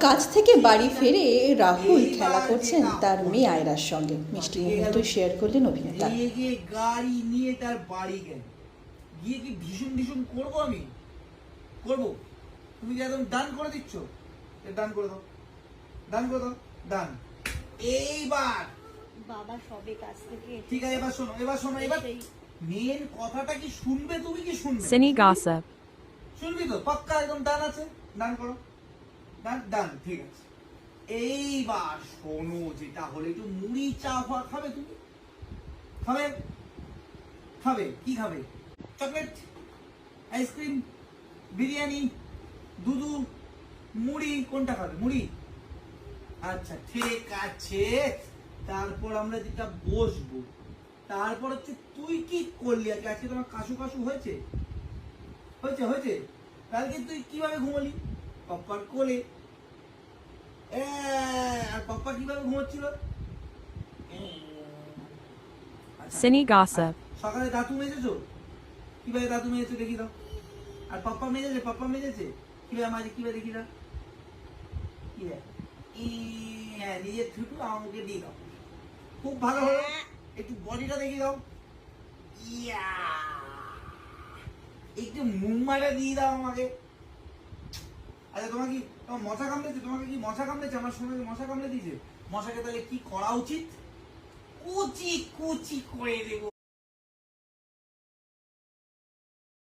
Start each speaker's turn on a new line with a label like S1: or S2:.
S1: কাজ থেকে বাড়ি ফিরে রাহুল খেলা করছেন তার মেয়ে আয়রার সঙ্গে। মিষ্টি মুহূর্ত শেয়ার করলেন অভিনেতা।
S2: গিয়ে গাড়ি নিয়ে তার বাড়ি গেল, গিয়ে কি ভীষণ ভীষণ করবো, আমি করবো, তুমি কি একদম ডান করে দিচ্ছ? ডান করে দাও, ডান করে দাও, ডান। এইবার
S3: বাবা সবে কাছ থেকে
S2: ঠিক আছে, এবার শোনো, এবার শোনো, এবার মেন কথাটা কি শুনবে, তুমি কি শুনবে?
S4: Cine gossip.
S2: শুনবি তো? পাক্কা একদম ডান আছে, ডান করো, ডান, ডান, ঠিক আছে। এইবার শোনো, যেটা হলে একটু মুড়ি চা খাবে, তুমি খাবে, খাবে কি খাবে? চকলেট, আইসক্রিম, বিরিয়ানি, দুধু, মুড়ি, কোনটা খাবে? মুড়ি, আচ্ছা ঠিক আছে। তারপর আমরা যেটা বসবো, তারপর হচ্ছে তুই কি করলি আজকে? আজকে তোমার কাশু কাশু হয়েছে, হয়েছে, হয়েছে। কালকে তুই কিভাবে ঘুমালি? পাপ্পার কোলে। আর পাপ্পা কিভাবে ঘুমাচ্ছিল?
S4: Cine gossip.
S2: সকালে দাঁতু মেজেছো? কিভাবে দাঁতু মেজেছো দেখি দাও। আর পাপ্পা মেজেছে? পাপ্পা মেজেছে কিভাবে? মাঝে কিভাবে দেখি দাও। হ্যাঁ, নিজের থুতু আমাকে দিয়ে দাও, খুব ভালো হলো। একটু বডিটা দেখি দাও, ইয়া, একটু মুম্বাইটা দিয়ে দাও আমাকে। আচ্ছা, তোমার কি তোমার মশা কামড়েছে? তোমাকে কি মশা কামড়েছে? আমার সঙ্গে মশা কামড়ে দিয়েছে। মশাকে তাহলে কি করা উচিত? কুচি কুচি করে দেবো।